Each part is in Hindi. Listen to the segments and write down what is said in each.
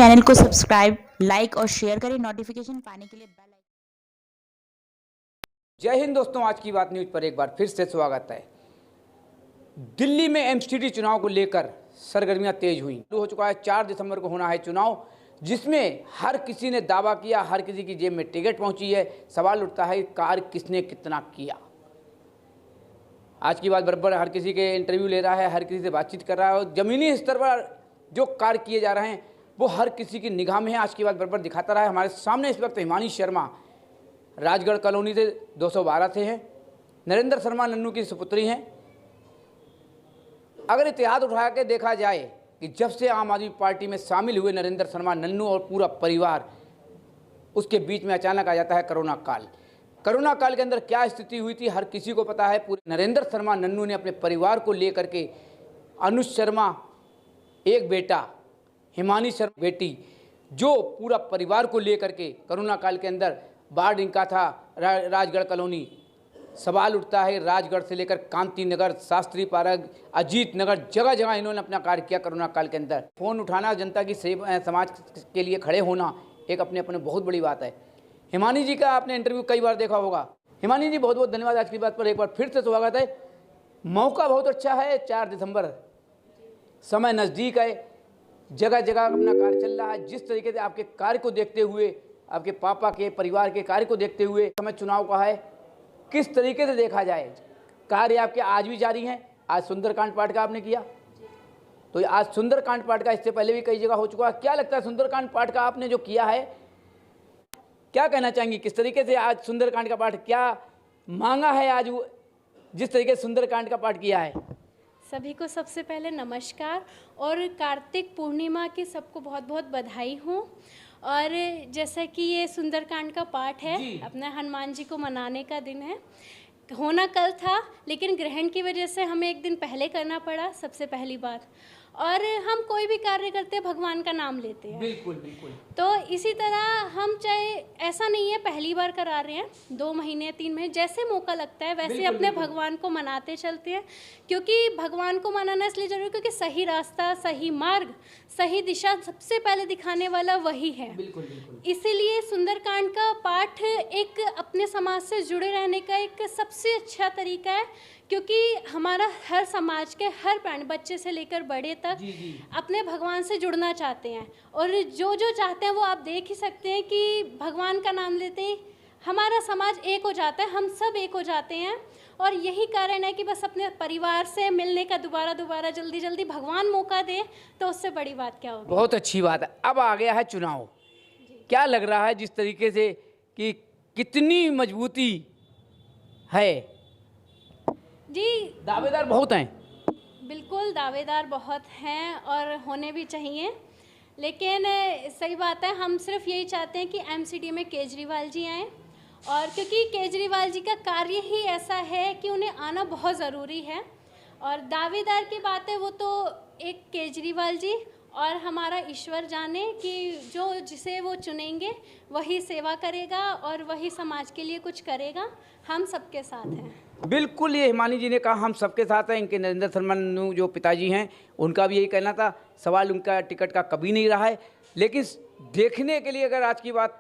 चैनल को सब्सक्राइब, लाइक और शेयर करें। नोटिफिकेशन पाने के लिए बेल आइकन। जय हिंद दोस्तों, आज की बात न्यूज पर एक बार फिर से स्वागत है। दिल्ली में एमसीडी चुनाव को लेकर सरगर्मियां तेज हुई। शुरू हो चुका है, 4 दिसंबर को होना है चुनाव, जिसमें हर किसी ने दावा किया, हर किसी की जेब में टिकट पहुंची है। सवाल उठता है कार्य किसने कितना किया। आज की बात बराबर हर किसी के इंटरव्यू ले रहा है, हर किसी से बातचीत कर रहा है और जमीनी स्तर पर जो कार्य किए जा रहे हैं वो हर किसी की निगाह में है। आज की बात बराबर दिखाता रहा है। हमारे सामने इस वक्त हिमानी शर्मा राजगढ़ कॉलोनी से 212 से हैं। नरेंद्र शर्मा नन्नू की सुपुत्री हैं। अगर इतिहास उठा के देखा जाए कि जब से आम आदमी पार्टी में शामिल हुए नरेंद्र शर्मा नन्नू और पूरा परिवार, उसके बीच में अचानक आ जाता है कोरोना काल। कोरोना काल के अंदर क्या स्थिति हुई थी हर किसी को पता है। पूरे नरेंद्र शर्मा नन्नू ने अपने परिवार को लेकर के, अनुज शर्मा एक बेटा, हिमानी शर्मा बेटी, जो पूरा परिवार को लेकर के कोरोना काल के अंदर बाढ़ इनका था राजगढ़ कॉलोनी। सवाल उठता है राजगढ़ से लेकर कांति नगर, शास्त्री पार्क, अजीत नगर, जगह जगह इन्होंने अपना कार्य किया कोरोना काल के अंदर। फ़ोन उठाना, जनता की समाज के लिए खड़े होना एक अपने अपने बहुत बड़ी बात है। हिमानी जी का आपने इंटरव्यू कई बार देखा होगा। हिमानी जी, बहुत बहुत धन्यवाद। आज की बात पर एक बार फिर से स्वागत है। मौका बहुत अच्छा है, 4 दिसंबर, समय नज़दीक है, जगह जगह अपना कार्य चल रहा है। जिस तरीके से आपके कार्य को देखते हुए, आपके पापा के परिवार के कार्य को देखते हुए समय चुनाव का है, किस तरीके से देखा जाए कार्य आपके आज भी जारी हैं। आज सुंदरकांड पाठ का आपने किया, तो आज सुंदरकांड पाठ का इससे पहले भी कई जगह हो चुका है। क्या लगता है सुंदरकांड पाठ का आपने जो किया है, क्या कहना चाहेंगी? किस तरीके से आज सुंदरकांड का पाठ क्या मांगा है आज जिस तरीके से सुंदरकांड का पाठ किया है? सभी को सबसे पहले नमस्कार और कार्तिक पूर्णिमा की सबको बहुत बहुत बधाई हो। और जैसा कि ये सुंदरकांड का पाठ है, अपने हनुमान जी को मनाने का दिन है। होना कल था, लेकिन ग्रहण की वजह से हमें एक दिन पहले करना पड़ा, सबसे पहली बात। और हम कोई भी कार्य करते हैं भगवान का नाम लेते हैं। बिल्कुल बिल्कुल। तो इसी तरह हम, चाहे ऐसा नहीं है पहली बार करा रहे हैं, 2 महीने 3 महीने, जैसे मौका लगता है वैसे अपने भगवान को मनाते चलते हैं। क्योंकि भगवान को मनाना इसलिए जरूरी, क्योंकि सही रास्ता, सही मार्ग, सही दिशा सबसे पहले दिखाने वाला वही है। बिल्कुल बिल्कुल। इसीलिए सुंदरकांड का पाठ एक अपने समाज से जुड़े रहने का एक सबसे अच्छा तरीका है। क्योंकि हमारा हर समाज के हर प्राणी, बच्चे से लेकर बड़े तक, अपने भगवान से जुड़ना चाहते हैं। और जो जो चाहते हैं वो आप देख ही सकते हैं कि भगवान का नाम लेते ही हमारा समाज एक हो जाता है, हम सब एक हो जाते हैं। और यही कारण है कि बस अपने परिवार से मिलने का दोबारा जल्दी जल्दी भगवान मौका दे, तो उससे बड़ी बात क्या होगी। बहुत अच्छी बात है। अब आ गया है चुनाव, क्या लग रहा है जिस तरीके से कि कितनी मजबूती है? जी, दावेदार बहुत हैं। बिल्कुल दावेदार बहुत हैं और होने भी चाहिए। लेकिन सही बात है, हम सिर्फ यही चाहते हैं कि एमसीडी में केजरीवाल जी आएँ। और क्योंकि केजरीवाल जी का कार्य ही ऐसा है कि उन्हें आना बहुत ज़रूरी है। और दावेदार की बात है, वो तो एक केजरीवाल जी और हमारा ईश्वर जाने कि जो जिसे वो चुनेंगे वही सेवा करेगा और वही समाज के लिए कुछ करेगा। हम सबके साथ हैं। बिल्कुल, ये हिमानी जी ने कहा हम सबके साथ हैं। इनके नरेंद्र शर्मा नन्नू जो पिताजी हैं, उनका भी यही कहना था। सवाल उनका टिकट का कभी नहीं रहा है। लेकिन देखने के लिए अगर आज की बात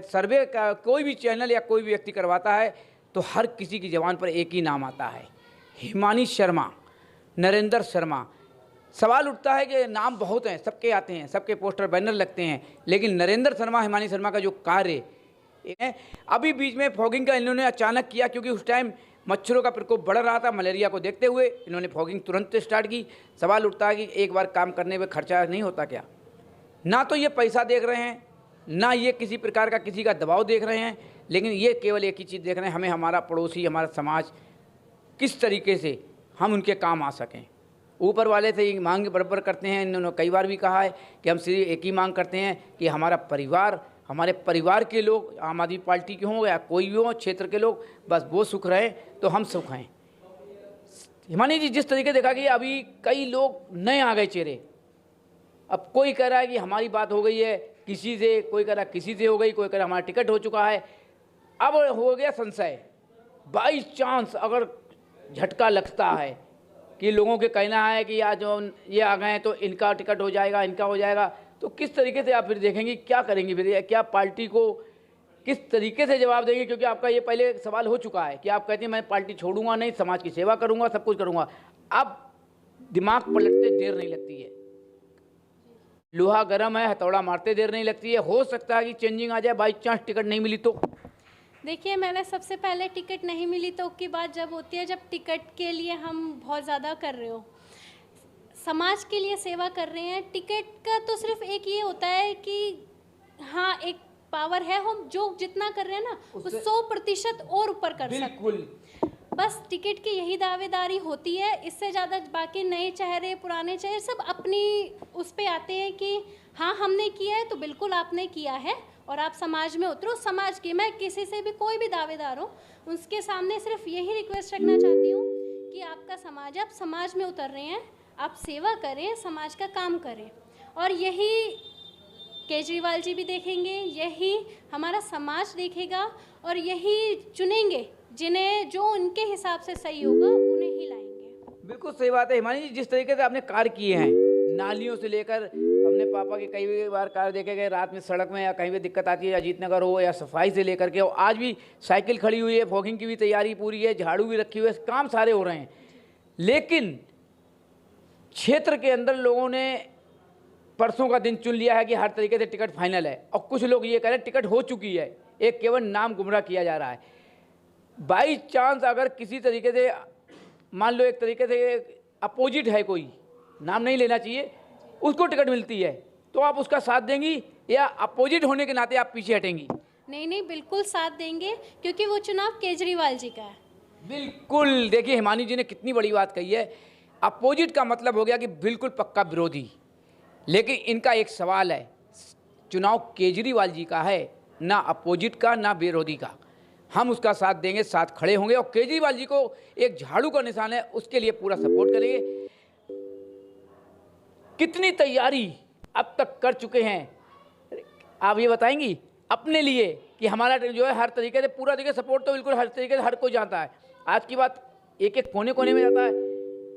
सर्वे का कोई भी चैनल या कोई भी व्यक्ति करवाता है तो हर किसी की ज़बान पर एक ही नाम आता है, हिमानी शर्मा, नरेंद्र शर्मा। सवाल उठता है कि नाम बहुत हैं, सबके आते हैं, सबके पोस्टर बैनर लगते हैं, लेकिन नरेंद्र शर्मा, हिमानी शर्मा का जो कार्य है, अभी बीच में फॉगिंग का इन्होंने अचानक किया, क्योंकि उस टाइम मच्छरों का प्रकोप बढ़ रहा था। मलेरिया को देखते हुए इन्होंने फॉगिंग तुरंत स्टार्ट की। सवाल उठता है कि एक बार काम करने में खर्चा नहीं होता क्या? ना तो ये पैसा देख रहे हैं, ना ये किसी प्रकार का किसी का दबाव देख रहे हैं, लेकिन ये केवल एक ही चीज़ देख रहे हैं, हमें हमारा पड़ोसी, हमारा समाज किस तरीके से हम उनके काम आ सकें। ऊपर वाले से ये मांग बराबर करते हैं। इन्होंने कई बार भी कहा है कि हम सिर्फ एक ही मांग करते हैं कि हमारा परिवार, हमारे परिवार के लोग, आम आदमी पार्टी के हों या कोई भी हो, क्षेत्र के लोग, बस वो सुख रहे तो हम सुख हैं। हिमानी जी, जिस तरीके देखा कि अभी कई लोग नए आ गए चेहरे। अब कोई कह रहा है कि हमारी बात हो गई है किसी से, कोई कह रहा है किसी से हो गई, कोई कह रहा हमारा टिकट हो चुका है। अब हो गया संशय, बाई चांस अगर झटका लगता है कि लोगों के कहना है कि आज जो ये आ गए हैं तो इनका टिकट हो जाएगा, इनका हो जाएगा, तो किस तरीके से आप फिर देखेंगी, क्या करेंगी फिर, क्या पार्टी को किस तरीके से जवाब देंगे? क्योंकि आपका ये पहले सवाल हो चुका है कि आप कहती हैं मैं पार्टी छोड़ूंगा नहीं, समाज की सेवा करूंगा, सब कुछ करूंगा। अब दिमाग पलटते देर नहीं लगती है, लोहा गर्म है, हथौड़ा मारते देर नहीं लगती है। हो सकता है कि चेंजिंग आ जाए, बाई चांस टिकट नहीं मिली तो। देखिए, मैंने सबसे पहले टिकट नहीं मिली तो की बात जब होती है जब टिकट के लिए हम बहुत ज़्यादा कर रहे हो, समाज के लिए सेवा कर रहे हैं। टिकट का तो सिर्फ एक ये होता है कि हाँ एक पावर है, हम जो जितना कर रहे हैं ना वो 100% और ऊपर कर सकते हैं। बस टिकट की यही दावेदारी होती है, इससे ज़्यादा बाकी नए चेहरे पुराने चेहरे सब अपनी उस पे आते हैं कि हाँ हमने किया है तो बिल्कुल आपने किया है और आप समाज में उतरो। समाज की, मैं किसी से भी कोई भी दावेदार हो उसके सामने सिर्फ यही रिक्वेस्ट रखना चाहती हूँ कि आपका समाज, आप समाज में उतर रहे हैं, आप सेवा करें, समाज का काम करें। और यही केजरीवाल जी भी देखेंगे, यही हमारा समाज देखेगा और यही चुनेंगे जिन्हें जो उनके हिसाब से सही होगा उन्हें ही लाएंगे। बिल्कुल सही बात है हिमानी जी, जिस तरीके से आपने कार्य किए हैं, नालियों से लेकर, हमने पापा के कई बार कार्य देखे गए, रात में सड़क में या कहीं भी दिक्कत आती है, अजीत नगर हो या सफाई से लेकर के, और आज भी साइकिल खड़ी हुई है, फॉगिंग की भी तैयारी पूरी है, झाड़ू भी रखी हुई है, काम सारे हो रहे हैं। लेकिन क्षेत्र के अंदर लोगों ने परसों का दिन चुन लिया है कि हर तरीके से टिकट फाइनल है, और कुछ लोग ये कह रहे हैं टिकट हो चुकी है, एक केवल नाम गुमराह किया जा रहा है। बाई चांस अगर किसी तरीके से मान लो एक तरीके से अपोजिट है, कोई नाम नहीं लेना चाहिए, उसको टिकट मिलती है, तो आप उसका साथ देंगी या अपोजिट होने के नाते आप पीछे हटेंगी? नहीं नहीं, बिल्कुल साथ देंगे क्योंकि वो चुनाव केजरीवाल जी का है। बिल्कुल, देखिए हिमानी जी ने कितनी बड़ी बात कही है। अपोजिट का मतलब हो गया कि बिल्कुल पक्का विरोधी। लेकिन इनका एक सवाल है, चुनाव केजरीवाल जी का है, ना अपोजिट का ना विरोधी का। हम उसका साथ देंगे, साथ खड़े होंगे, और केजरीवाल जी को एक झाड़ू का निशान है उसके लिए पूरा सपोर्ट करेंगे। कितनी तैयारी अब तक कर चुके हैं आप ये बताएंगी अपने लिए कि हमारा जो है हर तरीके से पूरा तरीके सपोर्ट तो बिल्कुल हर तरीके से हर कोई जानता है। आज की बात एक एक कोने कोने में जाता है,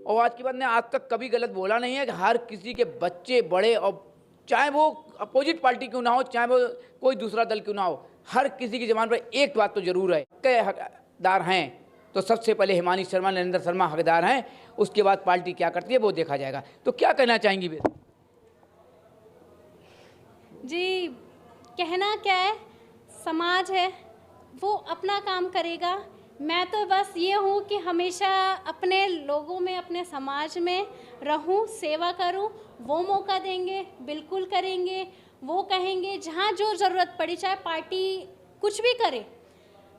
और आज की बात ने आज तक कभी गलत बोला नहीं है कि हर किसी के बच्चे बड़े, और चाहे वो अपोजिट पार्टी क्यों ना हो, चाहे वो कोई दूसरा दल क्यों ना हो, हर किसी की ज़बान पर एक बात तो जरूर है कि हकदार हैं तो सबसे पहले हिमानी शर्मा, नरेंद्र शर्मा हकदार हैं, उसके बाद पार्टी क्या करती है वो देखा जाएगा। तो क्या कहना चाहेंगी फिर? जी, कहना क्या है, समाज है वो अपना काम करेगा। मैं तो बस ये हूँ कि हमेशा अपने लोगों में, अपने समाज में रहूँ, सेवा करूँ। वो मौका देंगे, बिल्कुल करेंगे। वो कहेंगे जहाँ जो ज़रूरत पड़ी, चाहे पार्टी कुछ भी करे,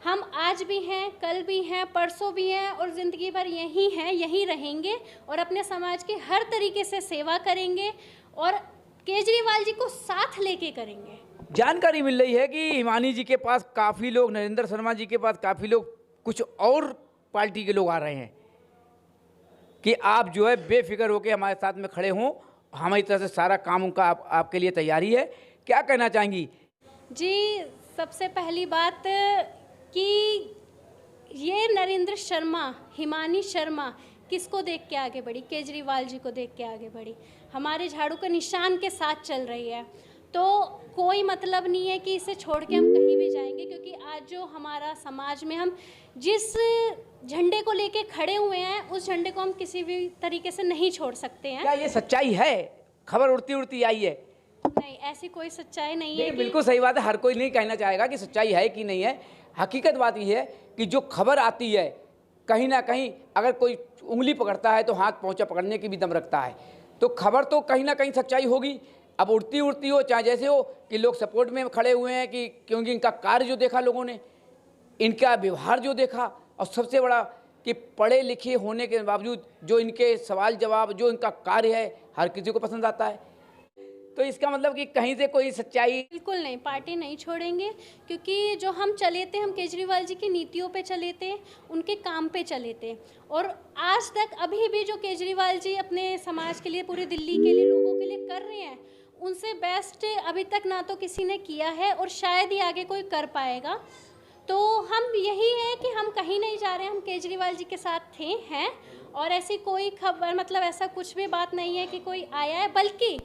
हम आज भी हैं, कल भी हैं, परसों भी हैं और ज़िंदगी भर यहीं हैं, यहीं रहेंगे और अपने समाज की हर तरीके से सेवा करेंगे और केजरीवाल जी को साथ लेके करेंगे। जानकारी मिल रही है कि हिमानी जी के पास काफ़ी लोग, नरेंद्र शर्मा जी के पास काफ़ी लोग, कुछ और पार्टी के लोग आ रहे हैं कि आप जो है बेफिक्र होकर हमारे साथ में खड़े हों, हमारी तरफ से सारा काम उनका आपके लिए तैयारी है। क्या कहना चाहेंगी? जी, सबसे पहली बात कि ये नरेंद्र शर्मा, हिमानी शर्मा किसको देख के आगे बढ़ी? केजरीवाल जी को देख के आगे बढ़ी। हमारे झाड़ू के निशान के साथ चल रही है, तो कोई मतलब नहीं है कि इसे छोड़ के हम कहीं भी जाएंगे, क्योंकि आज जो हमारा समाज में हम जिस झंडे को लेके खड़े हुए हैं उस झंडे को हम किसी भी तरीके से नहीं छोड़ सकते हैं। क्या ये सच्चाई है? खबर उड़ती उड़ती आई है। नहीं, ऐसी कोई सच्चाई नहीं है। बिल्कुल सही बात है, हर कोई नहीं कहना चाहेगा कि सच्चाई है कि नहीं है। हकीकत बात यह है कि जो खबर आती है कहीं ना कहीं, अगर कोई उंगली पकड़ता है तो हाथ पहुंचा पकड़ने की भी दम रखता है, तो खबर तो कहीं ना कहीं सच्चाई होगी। अब उड़ती उड़ती हो चाहे जैसे हो, कि लोग सपोर्ट में खड़े हुए हैं कि क्योंकि इनका कार्य जो देखा लोगों ने, इनका व्यवहार जो देखा, और सबसे बड़ा कि पढ़े लिखे होने के बावजूद जो इनके सवाल जवाब, जो इनका कार्य है, हर किसी को पसंद आता है। तो इसका मतलब कि कहीं से कोई सच्चाई बिल्कुल नहीं, पार्टी नहीं छोड़ेंगे, क्योंकि जो हम चले थे, हम केजरीवाल जी की नीतियों पे चले थे, उनके काम पे चले थे। और आज तक अभी भी जो केजरीवाल जी अपने समाज के लिए, पूरे दिल्ली के लिए, लोगों के लिए कर रहे हैं, उनसे बेस्ट अभी तक ना तो किसी ने किया है और शायद ही आगे कोई कर पाएगा। तो हम यही है कि हम कहीं नहीं जा रहे हैं, हम केजरीवाल जी के साथ हैं और ऐसी कोई खबर, मतलब ऐसा कुछ भी बात नहीं है कि कोई आया है। बल्कि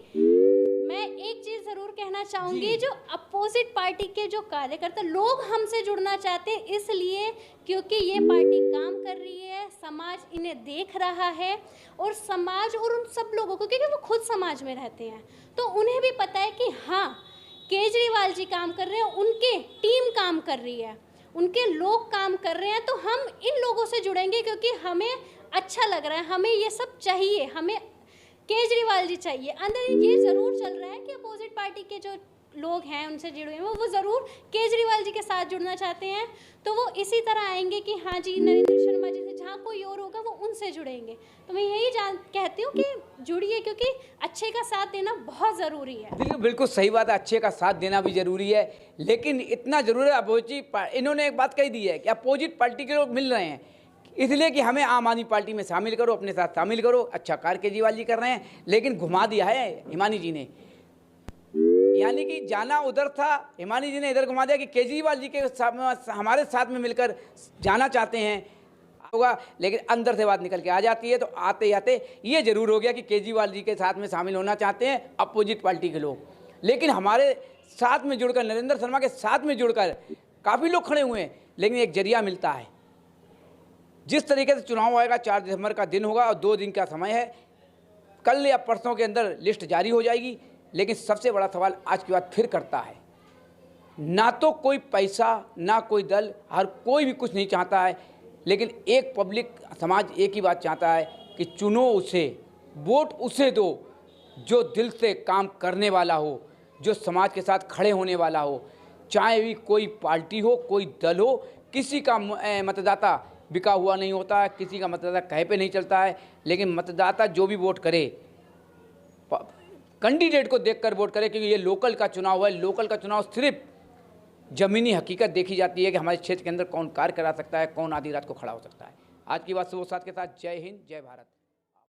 मैं एक चीज़ ज़रूर कहना चाहूँगी, जो अपोजिट पार्टी के जो कार्यकर्ता लोग हमसे जुड़ना चाहते हैं, इसलिए क्योंकि ये पार्टी काम कर रही है, समाज इन्हें देख रहा है, और समाज और उन सब लोगों को, क्योंकि वो खुद समाज में रहते हैं, तो उन्हें भी पता है कि हाँ केजरीवाल जी काम कर रहे हैं, उनके टीम काम कर रही है, उनके लोग काम कर रहे हैं, तो हम इन लोगों से जुड़ेंगे क्योंकि हमें अच्छा लग रहा है, हमें ये सब चाहिए, हमें केजरीवाल जी चाहिए। अंदर ये ज़रूर चल रहा है कि अपोजिट पार्टी के जो लोग हैं उनसे जुड़े हुए वो ज़रूर केजरीवाल जी के साथ जुड़ना चाहते हैं, तो वो इसी तरह आएंगे कि हाँ जी नरेंद्र शर्मा जी से, जहाँ कोई और होगा वो उनसे जुड़ेंगे। तो मैं यही कहती हूँ कि जुड़िए, क्योंकि अच्छे का साथ देना बहुत ज़रूरी है। बिल्कुल बिल्कुल सही बात है, अच्छे का साथ देना भी ज़रूरी है, लेकिन इतना ज़रूर है अपोजिट, इन्होंने एक बात कही दी है कि अपोजिट पार्टी के लोग मिल रहे हैं, इसलिए कि हमें आम आदमी पार्टी में शामिल करो, अपने साथ शामिल करो। अच्छा कार्य केजरीवाल जी कर रहे हैं, लेकिन घुमा दिया है हिमानी जी ने, यानी कि जाना उधर था, हिमानी जी ने इधर घुमा दिया कि केजरीवाल जी के हमारे साथ में मिलकर जाना चाहते हैं होगा, लेकिन अंदर से बात निकल के आ जाती है। तो आते आते ये जरूर हो गया कि केजरीवाल जी के साथ में शामिल होना चाहते हैं अपोजिट पार्टी के लोग, लेकिन हमारे साथ में जुड़कर, नरेंद्र शर्मा के साथ में जुड़कर काफ़ी लोग खड़े हुए हैं, लेकिन एक जरिया मिलता है। जिस तरीके से चुनाव आएगा, 4 दिसंबर का दिन होगा और 2 दिन का समय है, कल या परसों के अंदर लिस्ट जारी हो जाएगी, लेकिन सबसे बड़ा सवाल आज की बात फिर करता है, ना तो कोई पैसा ना कोई दल, हर कोई भी कुछ नहीं चाहता है, लेकिन एक पब्लिक समाज एक ही बात चाहता है कि चुनो उसे, वोट उसे दो जो दिल से काम करने वाला हो, जो समाज के साथ खड़े होने वाला हो, चाहे भी कोई पार्टी हो कोई दल हो। किसी का मतदाता बिका हुआ नहीं होता है, किसी का मतदाता कहे पे नहीं चलता है, लेकिन मतदाता जो भी वोट करे कैंडिडेट को देखकर वोट करे, क्योंकि ये लोकल का चुनाव है। लोकल का चुनाव सिर्फ ज़मीनी हकीकत देखी जाती है कि हमारे क्षेत्र के अंदर कौन कार्य करा सकता है, कौन आधी रात को खड़ा हो सकता है। आज की बात सुबह 7 के साथ। जय हिंद, जय भारत।